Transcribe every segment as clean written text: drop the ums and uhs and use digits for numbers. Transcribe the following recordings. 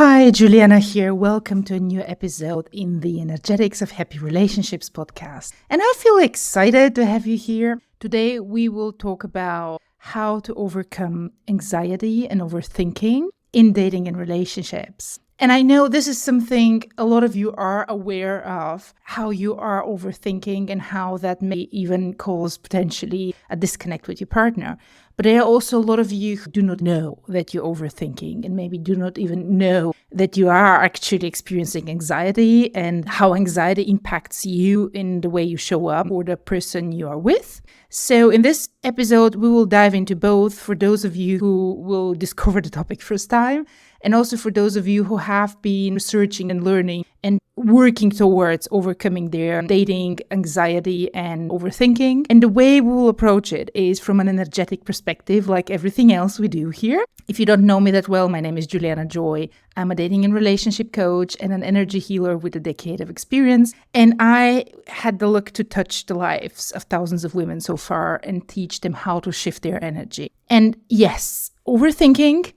Hi, Juliana here. Welcome to a new episode in the Energetics of Happy Relationships podcast. And I feel excited to have you here. Today, we will talk about how to overcome anxiety and overthinking in dating and relationships. And I know this is something a lot of you are aware of, how you are overthinking and how that may even cause potentially a disconnect with your partner. But there are also a lot of you who do not know that you're overthinking and maybe do not even know that you are actually experiencing anxiety and how anxiety impacts you in the way you show up or the person you are with. So in this episode, we will dive into both for those of you who will discover the topic first time and also for those of you who have been researching and learning and working towards overcoming their dating anxiety and overthinking. And the way we will approach it is from an energetic perspective, like everything else we do here. If you don't know me that well, my name is Juliana Joy. I'm a dating and relationship coach and an energy healer with a decade of experience. And I had the luck to touch the lives of thousands of women so far and teach them how to shift their energy. And yes, overthinking,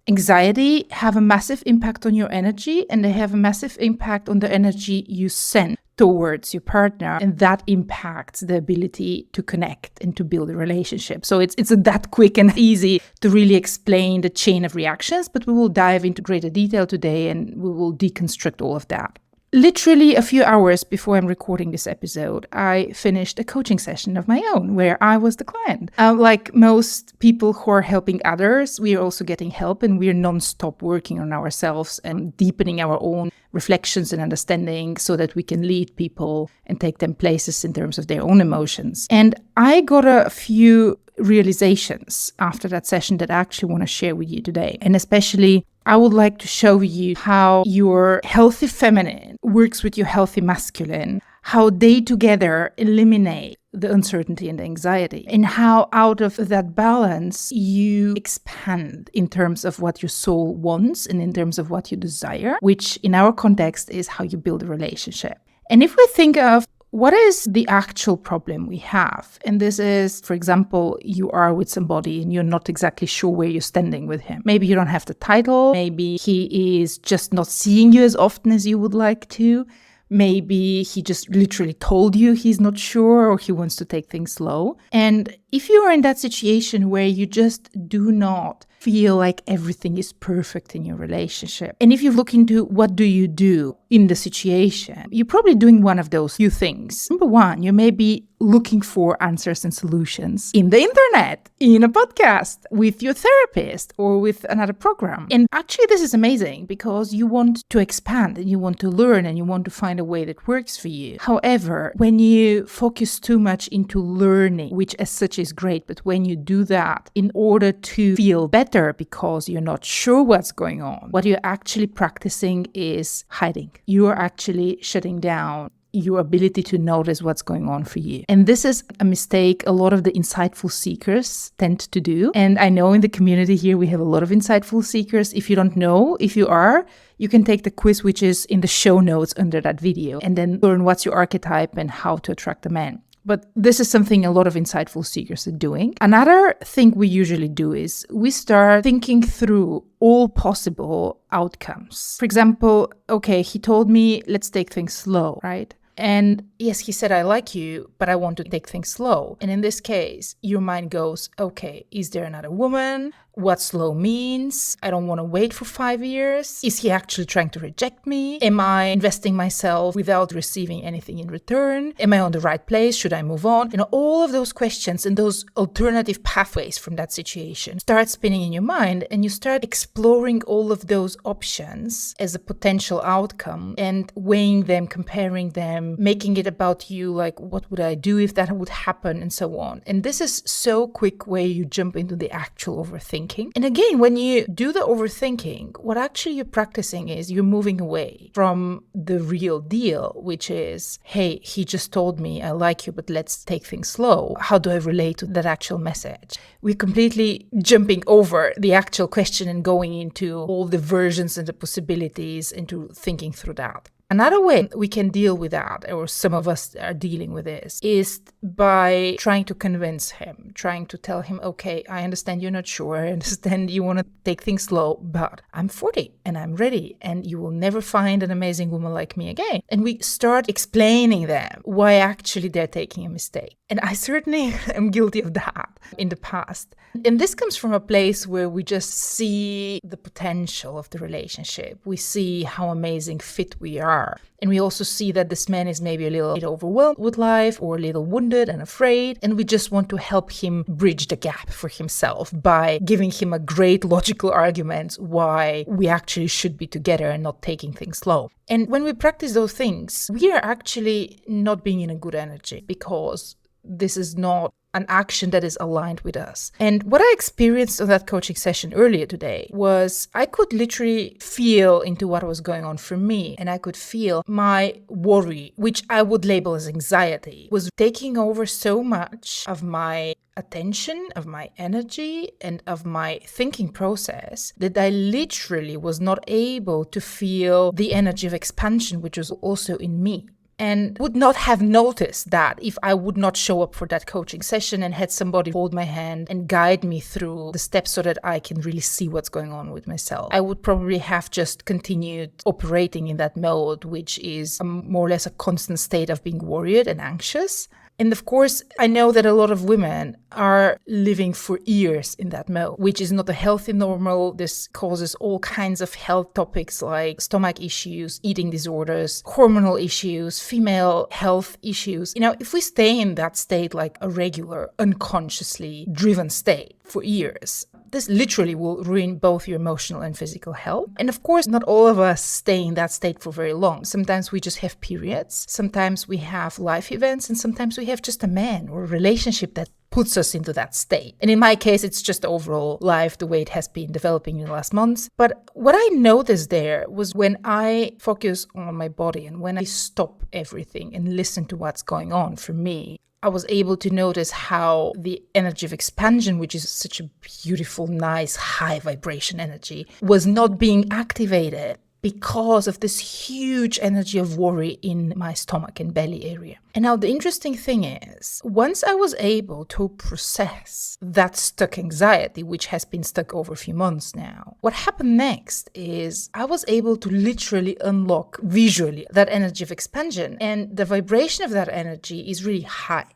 anxiety have a massive impact on your energy, and they have a massive impact on the energy you send towards your partner, and that impacts the ability to connect and to build a relationship. So it's that quick and easy to really explain the chain of reactions, but we will dive into greater detail today and we will deconstruct all of that. Literally a few hours before I'm recording this episode, I finished a coaching session of my own where I was the client. Like most people who are helping others, we are also getting help and we're non-stop working on ourselves and deepening our own reflections and understanding so that we can lead people and take them places in terms of their own emotions. And I got a few realizations after that session that I actually want to share with you today. And especially, I would like to show you how your healthy feminine works with your healthy masculine, how they together eliminate the uncertainty and the anxiety, and how out of that balance you expand in terms of what your soul wants and in terms of what you desire, which in our context is how you build a relationship. And if we think of what is the actual problem we have? And this is, for example, you are with somebody and you're not exactly sure where you're standing with him. Maybe you don't have the title. Maybe he is just not seeing you as often as you would like to. Maybe he just literally told you he's not sure or he wants to take things slow. And if you are in that situation where you just do not feel like everything is perfect in your relationship, and if you look into what do you do in the situation, you're probably doing one of those few things. Number one, you may be looking for answers and solutions in the internet, in a podcast, with your therapist or with another program. And actually, this is amazing because you want to expand and you want to learn and you want to find a way that works for you. However, when you focus too much into learning, which as such is great, but when you do that in order to feel better because you're not sure what's going on, what you're actually practicing is hiding. You are actually shutting down your ability to notice what's going on for you. And this is a mistake a lot of the insightful seekers tend to do. And I know in the community here, we have a lot of insightful seekers. If you don't know, if you are, you can take the quiz, which is in the show notes under that video, and then learn what's your archetype and how to attract a man. But this is something a lot of insightful seekers are doing. Another thing we usually do is we start thinking through all possible outcomes. For example, okay, he told me, let's take things slow, right? And yes, he said, I like you, but I want to take things slow. And in this case, your mind goes, okay, is there another woman? What slow means? I don't want to wait for 5 years. Is he actually trying to reject me? Am I investing myself without receiving anything in return? Am I on the right place? Should I move on? All of those questions and those alternative pathways from that situation start spinning in your mind, and you start exploring all of those options as a potential outcome and weighing them, comparing them, making it about you, like, what would I do if that would happen, and so on. And this is so quick way you jump into the actual overthinking. And again, when you do the overthinking, what actually you're practicing is you're moving away from the real deal, which is, hey, he just told me I like you, but let's take things slow. How do I relate to that actual message? We're completely jumping over the actual question and going into all the versions and the possibilities into thinking through that. Another way we can deal with that, or some of us are dealing with this, is by trying to convince him, trying to tell him, okay, I understand you're not sure. I understand you want to take things slow, but I'm 40 and I'm ready and you will never find an amazing woman like me again. And we start explaining them why actually they're taking a mistake. And I certainly am guilty of that in the past. And this comes from a place where we just see the potential of the relationship. We see how amazing fit we are. And we also see that this man is maybe a little overwhelmed with life or a little wounded and afraid. And we just want to help him bridge the gap for himself by giving him a great logical argument why we actually should be together and not taking things slow. And when we practice those things, we are actually not being in a good energy because this is not an action that is aligned with us. And what I experienced on that coaching session earlier today was I could literally feel into what was going on for me. And I could feel my worry, which I would label as anxiety, was taking over so much of my attention, of my energy, and of my thinking process that I literally was not able to feel the energy of expansion, which was also in me. And would not have noticed that if I would not show up for that coaching session and had somebody hold my hand and guide me through the steps so that I can really see what's going on with myself. I would probably have just continued operating in that mode, which is more or less a constant state of being worried and anxious. And of course, I know that a lot of women are living for years in that mode, which is not a healthy normal. This causes all kinds of health topics like stomach issues, eating disorders, hormonal issues, female health issues. If we stay in that state like a regular, unconsciously driven state for years, this literally will ruin both your emotional and physical health. And of course, not all of us stay in that state for very long. Sometimes we just have periods. Sometimes we have life events. And sometimes we have just a man or a relationship that puts us into that state. And in my case, it's just overall life, the way it has been developing in the last months. But what I noticed there was when I focus on my body and when I stop everything and listen to what's going on for me, I was able to notice how the energy of expansion, which is such a beautiful, nice, high vibration energy, was not being activated because of this huge energy of worry in my stomach and belly area. And now the interesting thing is, once I was able to process that stuck anxiety, which has been stuck over a few months now, what happened next is I was able to literally unlock visually that energy of expansion. And the vibration of that energy is really high.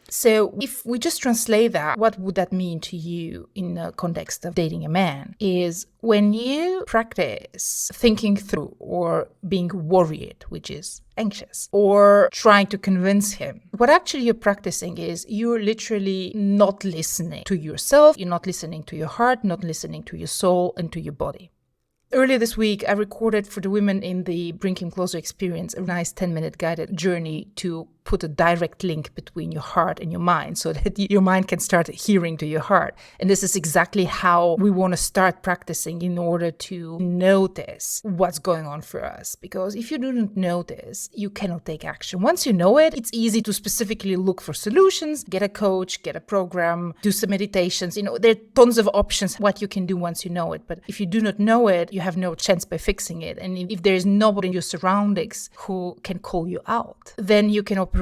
So if we just translate that, what would that mean to you in the context of dating a man? Is when you practice thinking through or being worried, which is anxious, or trying to convince him, what actually you're practicing is you're literally not listening to yourself, you're not listening to your heart, not listening to your soul and to your body. Earlier this week, I recorded for the women in the Bring Him Closer experience a nice 10-minute guided journey to put a direct link between your heart and your mind so that your mind can start hearing to your heart. And this is exactly how we want to start practicing in order to notice what's going on for us. Because if you don't notice, you cannot take action. Once you know it, it's easy to specifically look for solutions, get a coach, get a program, do some meditations. There are tons of options what you can do once you know it. But if you do not know it, you have no chance by fixing it. And if there is nobody in your surroundings who can call you out, then you can operate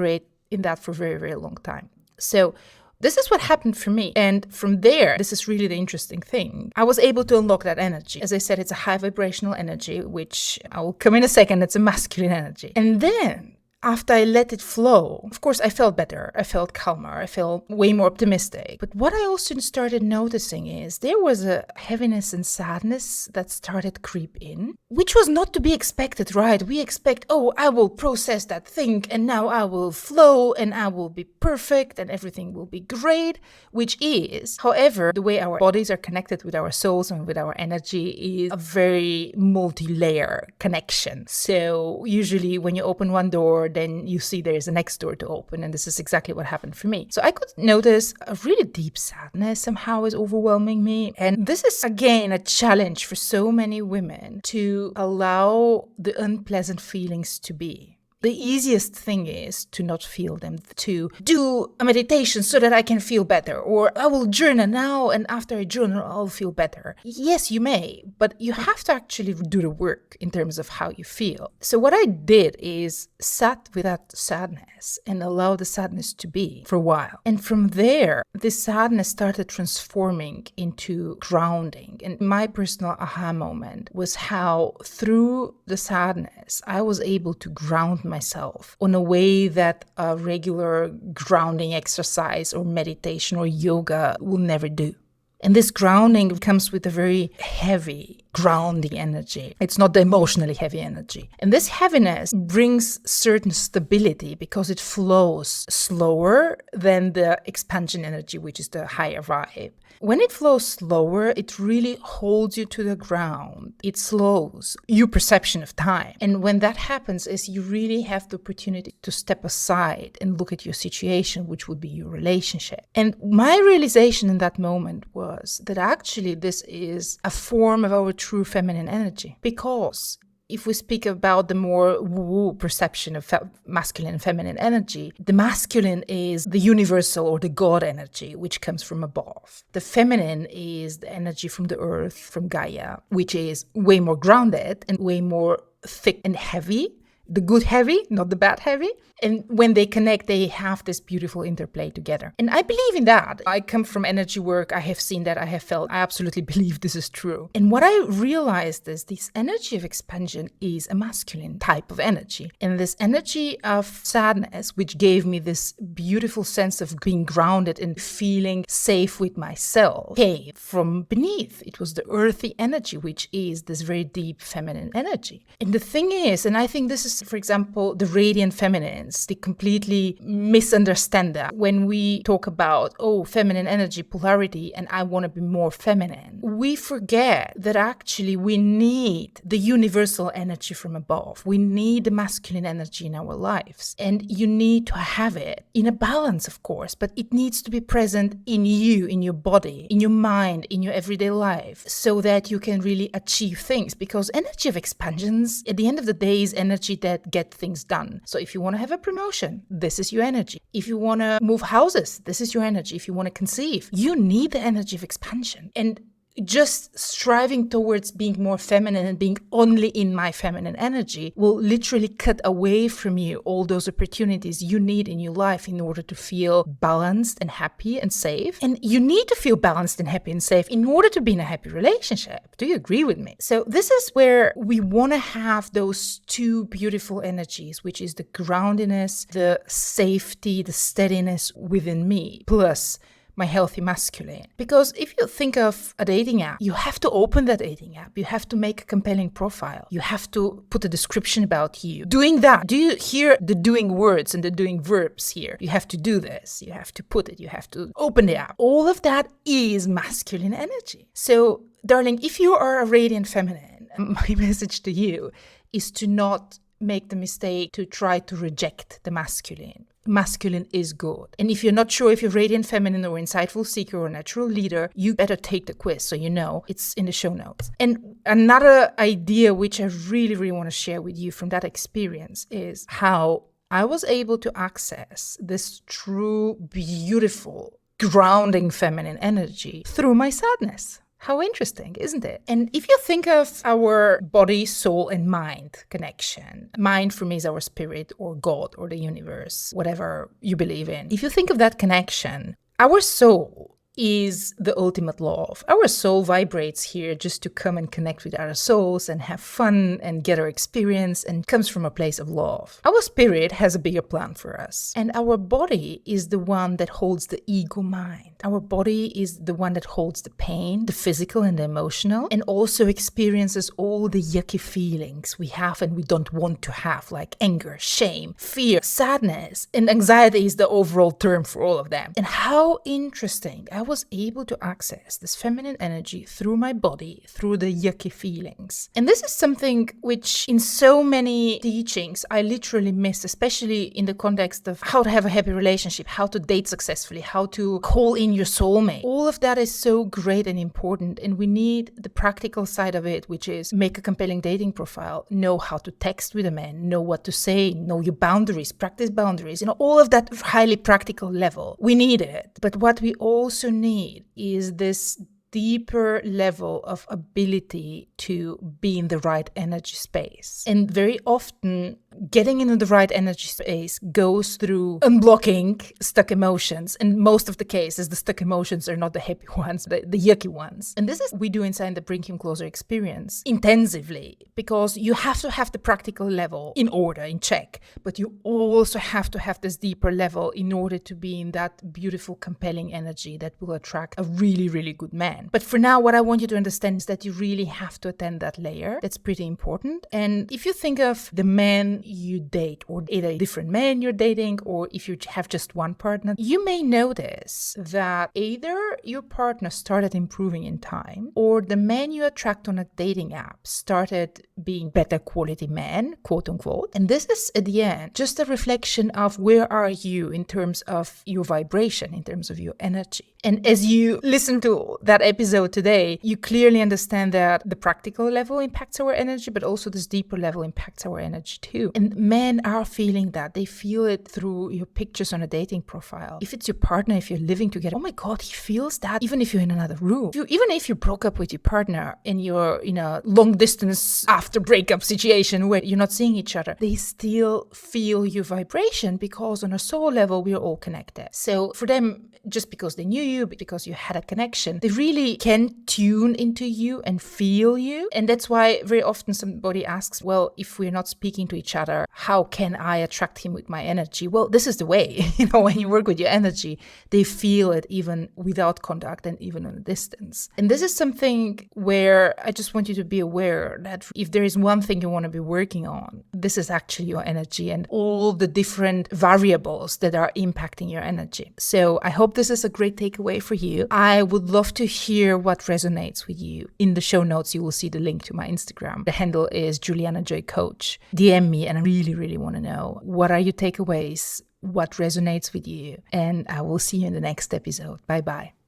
in that for a very, very long time. So this is what happened for me. And from there, this is really the interesting thing. I was able to unlock that energy. As I said, it's a high vibrational energy, which I will come in a second. It's a masculine energy. And then after I let it flow, of course, I felt better. I felt calmer. I felt way more optimistic. But what I also started noticing is there was a heaviness and sadness that started creep in, which was not to be expected, right? We expect, I will process that thing and now I will flow and I will be perfect and everything will be great, which is, however, the way our bodies are connected with our souls and with our energy is a very multi-layer connection. So usually when you open one door, then you see there's a next door to open. And this is exactly what happened for me. So I could notice a really deep sadness somehow is overwhelming me. And this is, again, a challenge for so many women to allow the unpleasant feelings to be. The easiest thing is to not feel them, to do a meditation so that I can feel better, or I will journal now and after I journal, I'll feel better. Yes, you may, but you have to actually do the work in terms of how you feel. So what I did is sat with that sadness and allowed the sadness to be for a while. And from there, this sadness started transforming into grounding. And my personal aha moment was how through the sadness, I was able to ground myself in a way that a regular grounding exercise or meditation or yoga will never do. And this grounding comes with a very heavy, grounding energy. It's not the emotionally heavy energy. And this heaviness brings certain stability because it flows slower than the expansion energy, which is the higher vibe. When it flows slower, it really holds you to the ground. It slows your perception of time. And when that happens, is you really have the opportunity to step aside and look at your situation, which would be your relationship. And my realization in that moment was that actually this is a form of our true feminine energy. Because if we speak about the more woo-woo perception of masculine and feminine energy, the masculine is the universal or the God energy, which comes from above. The feminine is the energy from the earth, from Gaia, which is way more grounded and way more thick and heavy. The good heavy, not the bad heavy. And when they connect, they have this beautiful interplay together. And I believe in that. I come from energy work. I have seen that. I have felt. I absolutely believe this is true. And what I realized is this energy of expansion is a masculine type of energy. And this energy of sadness, which gave me this beautiful sense of being grounded and feeling safe with myself, came from beneath. It was the earthy energy, which is this very deep feminine energy. And the thing is, and I think this is, for example, the radiant feminine, they completely misunderstand that. When we talk about, feminine energy, polarity, and I want to be more feminine, we forget that actually we need the universal energy from above. We need the masculine energy in our lives. And you need to have it in a balance, of course, but it needs to be present in you, in your body, in your mind, in your everyday life, so that you can really achieve things. Because energy of expansions, at the end of the day, is energy that gets things done. So if you want to have a promotion, this is your energy. If you want to move houses, this is your energy. If you want to conceive, you need the energy of expansion. And just striving towards being more feminine and being only in my feminine energy will literally cut away from you all those opportunities you need in your life in order to feel balanced and happy and safe. And you need to feel balanced and happy and safe in order to be in a happy relationship. Do you agree with me? So this is where we want to have those two beautiful energies, which is the groundiness, the safety, the steadiness within me, plus my healthy masculine. Because if you think of a dating app, you have to open that dating app. You have to make a compelling profile. You have to put a description about you. Doing that, do you hear the doing words and the doing verbs here? You have to do this. You have to put it. You have to open the app. All of that is masculine energy. So, darling, if you are a radiant feminine, my message to you is to not make the mistake to try to reject the masculine. Masculine is good. And if you're not sure if you're radiant feminine or insightful seeker or natural leader, you better take the quiz so you know. It's in the show notes. And another idea which I really, really want to share with you from that experience is how I was able to access this true, beautiful, grounding feminine energy through my sadness. How interesting, isn't it? And if you think of our body, soul, and mind connection, mind for me is our spirit or God or the universe, whatever you believe in. If you think of that connection, our soul is the ultimate love. Our soul vibrates here just to come and connect with other souls and have fun and get our experience, and comes from a place of love. Our spirit has a bigger plan for us. And our body is the one that holds the ego mind. Our body is the one that holds the pain, the physical and the emotional, and also experiences all the yucky feelings we have and we don't want to have, like anger, shame, fear, sadness, and anxiety is the overall term for all of them. And how interesting. I was able to access this feminine energy through my body, through the yucky feelings. And this is something which in so many teachings I literally miss, especially in the context of how to have a happy relationship, how to date successfully, how to call in your soulmate. All of that is so great and important, and we need the practical side of it, which is make a compelling dating profile, know how to text with a man, know what to say, know your boundaries, practice boundaries, all of that highly practical level. We need it. But what we also need is this deeper level of ability to be in the right energy space. And very often, getting into the right energy space goes through unblocking stuck emotions. And most of the cases, the stuck emotions are not the happy ones, the yucky ones. And this is what we do inside the Bring Him Closer experience intensively, because you have to have the practical level in order, in check, but you also have to have this deeper level in order to be in that beautiful, compelling energy that will attract a really, really good man. But for now, what I want you to understand is that you really have to attend that layer. That's pretty important. And if you think of the man you date, or either different men you're dating, or if you have just one partner, you may notice that either your partner started improving in time, or the man you attract on a dating app started being better quality man, quote unquote. And this is, at the end, just a reflection of where are you in terms of your vibration, in terms of your energy. And as you listen to that episode today, you clearly understand that the practical level impacts our energy, but also this deeper level impacts our energy too. And men are feeling that. They feel it through your pictures on a dating profile. If it's your partner, if you're living together, oh my God, he feels that even if you're in another room. Even if you broke up with your partner and you're in a long distance after breakup situation where you're not seeing each other, they still feel your vibration, because on a soul level, we're all connected. So for them, just because they knew you, because you had a connection, they really can tune into you and feel you. And that's why very often somebody asks, well, if we're not speaking to each other, how can I attract him with my energy? Well, this is the way, when you work with your energy, they feel it even without contact and even on a distance. And this is something where I just want you to be aware that if there is one thing you want to be working on, this is actually your energy and all the different variables that are impacting your energy. So I hope this is a great takeaway for you. I would love to hear what resonates with you. In the show notes, you will see the link to my Instagram. The handle is Juliana Joy Coach. DM me, and I really, really want to know, what are your takeaways? What resonates with you? And I will see you in the next episode. Bye-bye.